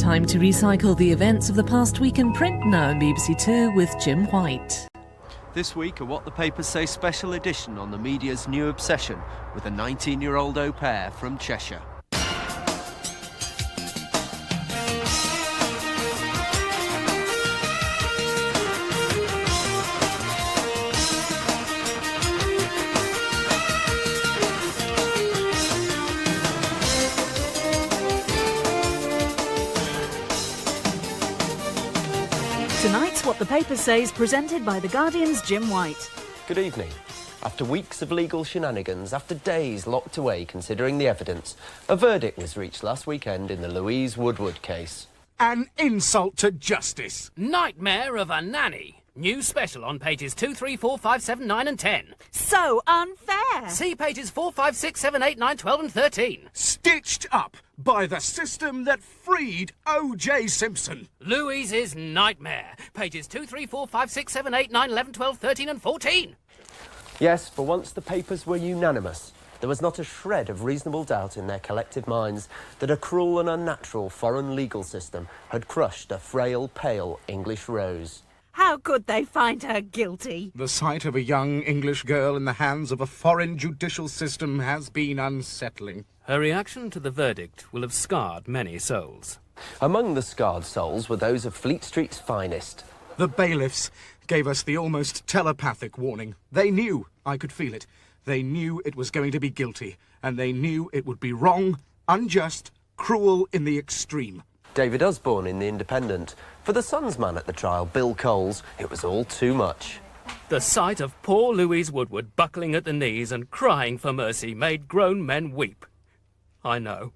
Time to recycle the events of the past week in print now on BBC Two with Jim White. This week, a What the Papers Say special edition on the media's new obsession with a 19-year-old au pair from Cheshire. Tonight's What the Papers Say is presented by The Guardian's Jim White. Good evening. After weeks of legal shenanigans, after days locked away considering the evidence, a verdict was reached last weekend in the Louise Woodward case. An insult to justice. Nightmare of a nanny. New special on pages 2, 3, 4, 5, 7, 9 and 10. So unfair! See pages 4, 5, 6, 7, 8, 9, 12 and 13. Stitched up by the system that freed O.J. Simpson. Louise's Nightmare. Pages 2, 3, 4, 5, 6, 7, 8, 9, 11, 12, 13 and 14. Yes, for once the papers were unanimous. There was not a shred of reasonable doubt in their collective minds that a cruel and unnatural foreign legal system had crushed a frail, pale English rose. How could they find her guilty? The sight of a young English girl in the hands of a foreign judicial system has been unsettling. Her reaction to the verdict will have scarred many souls. Among the scarred souls were those of Fleet Street's finest. The bailiffs gave us the almost telepathic warning. They knew, I could feel it, they knew it was going to be guilty, and they knew it would be wrong, unjust, cruel in the extreme. David Usborne in The Independent. For the Sun's man at the trial, Bill Coles, it was all too much. The sight of poor Louise Woodward buckling at the knees and crying for mercy made grown men weep. I know.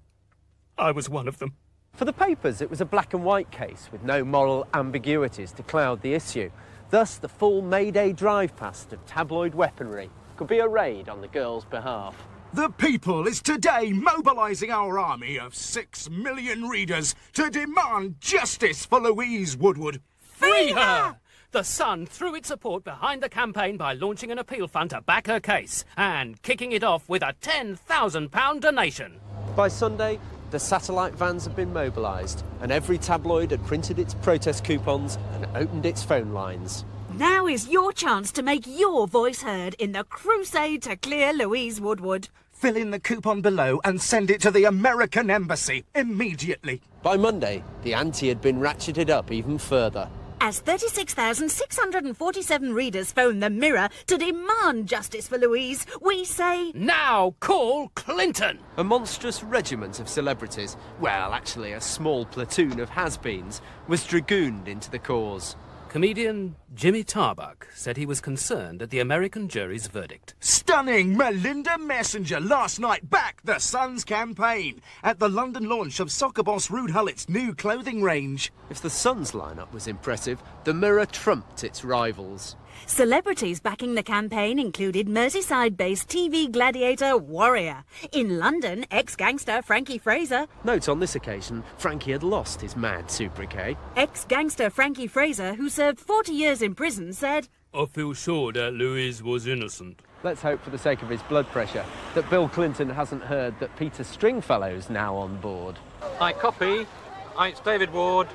I was one of them. For the papers, it was a black and white case with no moral ambiguities to cloud the issue. Thus, the full Mayday drive past of tabloid weaponry could be arrayed on the girl's behalf. The People is today mobilising our army of 6 million readers to demand justice for Louise Woodward. Free her! The Sun threw its support behind the campaign by launching an appeal fund to back her case and kicking it off with a £10,000 donation. By Sunday, the satellite vans had been mobilised and every tabloid had printed its protest coupons and opened its phone lines. Now is your chance to make your voice heard in the crusade to clear Louise Woodward. Fill in the coupon below and send it to the American Embassy immediately. By Monday, the ante had been ratcheted up even further. As 36,647 readers phone the Mirror to demand justice for Louise, we say... Now call Clinton! A monstrous regiment of celebrities, well, actually a small platoon of has-beens, was dragooned into the cause. Comedian Jimmy Tarbuck said he was concerned at the American jury's verdict. Stunning Melinda Messenger last night backed the Sun's campaign at the London launch of soccer boss Ruud Hullit's new clothing range. If the Sun's lineup was impressive, the Mirror trumped its rivals. Celebrities backing the campaign included Merseyside-based TV gladiator Warrior. In London, ex-gangster Frankie Fraser. Note on this occasion, Frankie had lost his mad sobriquet. Ex-gangster Frankie Fraser, who served 40 years in prison, said, I feel sure that Louise was innocent. Let's hope for the sake of his blood pressure that Bill Clinton hasn't heard that Peter Stringfellow's now on board. Hi, copy. Hi, it's David Ward.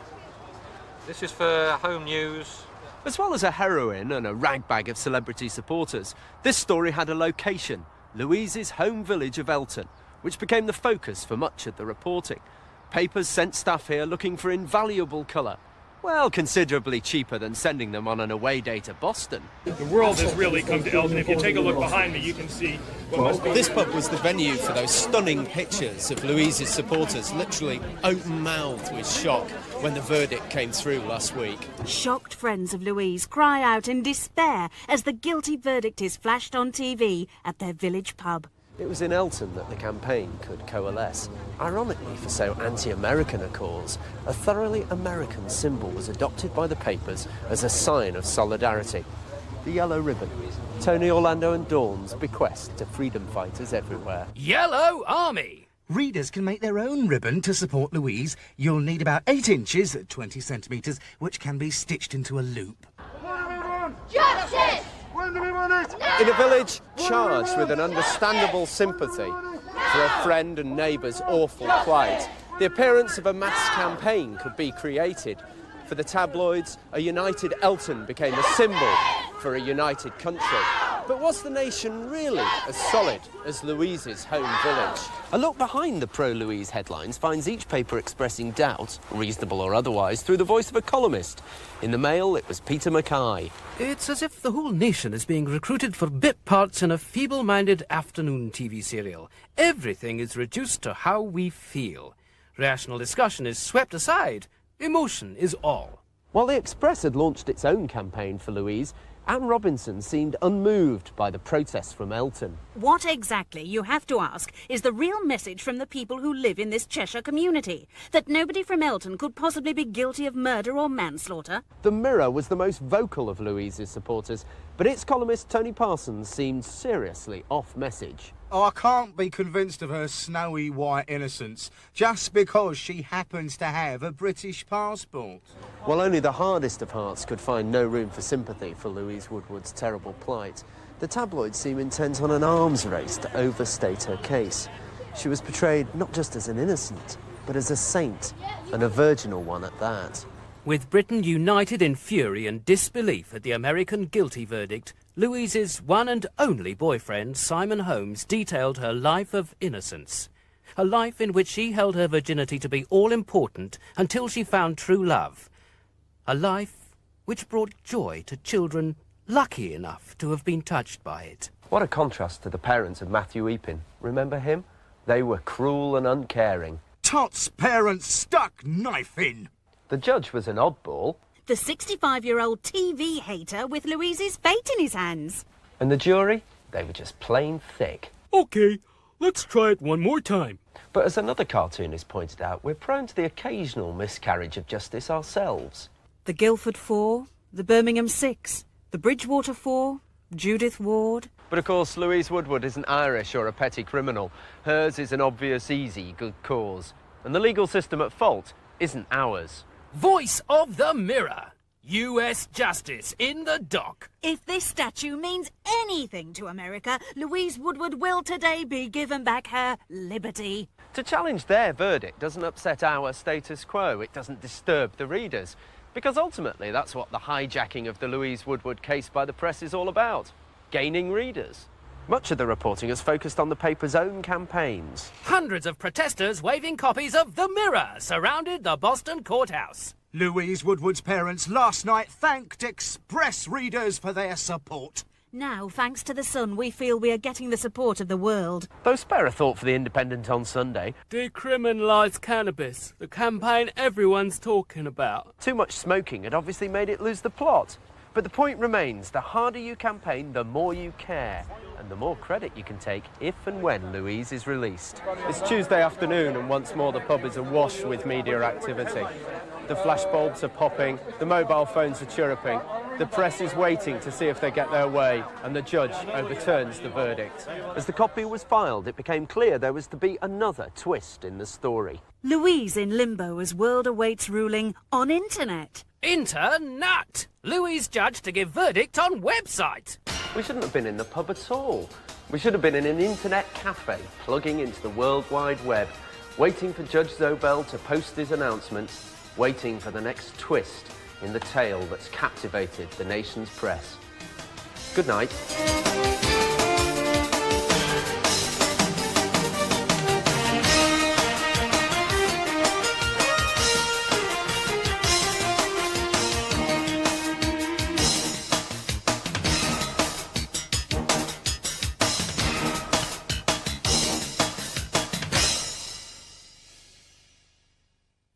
This is for Home News. As well as a heroine and a ragbag of celebrity supporters, this story had a location, Louise's home village of Elton, which became the focus for much of the reporting. Papers sent staff here looking for invaluable colour. Well, considerably cheaper than sending them on an away day to Boston. The world has really come to Elton. If you take a look behind me, you can see what must be... This pub was the venue for those stunning pictures of Louise's supporters, literally open-mouthed with shock when the verdict came through last week. Shocked friends of Louise cry out in despair as the guilty verdict is flashed on TV at their village pub. It was in Elton that the campaign could coalesce. Ironically, for so anti-American a cause, a thoroughly American symbol was adopted by the papers as a sign of solidarity. The yellow ribbon. Tony Orlando and Dawn's bequest to freedom fighters everywhere. Yellow Army! Readers can make their own ribbon to support Louise. You'll need about 8 inches, 20 centimetres, which can be stitched into a loop. Justice! In a village charged with an understandable sympathy for a friend and neighbour's awful plight, the appearance of a mass campaign could be created. For the tabloids, a united Elton became a symbol for a united country. But was the nation really as solid as Louise's home village? A look behind the pro-Louise headlines finds each paper expressing doubt, reasonable or otherwise, through the voice of a columnist. In the Mail, it was Peter Mackay. It's as if the whole nation is being recruited for bit parts in a feeble-minded afternoon TV serial. Everything is reduced to how we feel. Rational discussion is swept aside. Emotion is all. While the Express had launched its own campaign for Louise, Anne Robinson seemed unmoved by the protests from Elton. What exactly, you have to ask, is the real message from the people who live in this Cheshire community? That nobody from Elton could possibly be guilty of murder or manslaughter? The Mirror was the most vocal of Louise's supporters, but its columnist Tony Parsons seemed seriously off message. Oh, I can't be convinced of her snowy white innocence just because she happens to have a British passport. While only the hardest of hearts could find no room for sympathy for Louise Woodward's terrible plight, the tabloids seem intent on an arms race to overstate her case. She was portrayed not just as an innocent, but as a saint, and a virginal one at that. With Britain united in fury and disbelief at the American guilty verdict, Louise's one and only boyfriend, Simon Holmes, detailed her life of innocence. A life in which she held her virginity to be all-important until she found true love. A life which brought joy to children lucky enough to have been touched by it. What a contrast to the parents of Matthew Eapin. Remember him? They were cruel and uncaring. Tot's parents stuck knife in. The judge was an oddball. The 65-year-old TV hater with Louise's fate in his hands. And the jury? They were just plain thick. OK, let's try it one more time. But as another cartoonist pointed out, we're prone to the occasional miscarriage of justice ourselves. The Guildford Four, the Birmingham Six, the Bridgewater Four, Judith Ward. But of course, Louise Woodward isn't Irish or a petty criminal. Hers is an obvious, easy, good cause. And the legal system at fault isn't ours. Voice of the Mirror. U.S. Justice in the dock. If this statue means anything to America, Louise Woodward will today be given back her liberty. To challenge their verdict doesn't upset our status quo. It doesn't disturb the readers. Because ultimately, that's what the hijacking of the Louise Woodward case by the press is all about. Gaining readers. Much of the reporting has focused on the paper's own campaigns. Hundreds of protesters waving copies of The Mirror surrounded the Boston courthouse. Louise Woodward's parents last night thanked Express readers for their support. Now, thanks to the Sun, we feel we are getting the support of the world. Though spare a thought for the Independent on Sunday. Decriminalise cannabis, the campaign everyone's talking about. Too much smoking had obviously made it lose the plot. But the point remains, the harder you campaign, the more you care. And the more credit you can take if and when Louise is released. It's Tuesday afternoon and once more the pub is awash with media activity. The flashbulbs are popping, the mobile phones are chirruping, the press is waiting to see if they get their way, and the judge overturns the verdict. As the copy was filed, it became clear there was to be another twist in the story. Louise in limbo as world awaits ruling on internet. Internet! Louise judged to give verdict on website. We shouldn't have been in the pub at all. We should have been in an internet cafe, plugging into the World Wide Web, waiting for Judge Zobel to post his announcements, waiting for the next twist in the tale that's captivated the nation's press. Good night.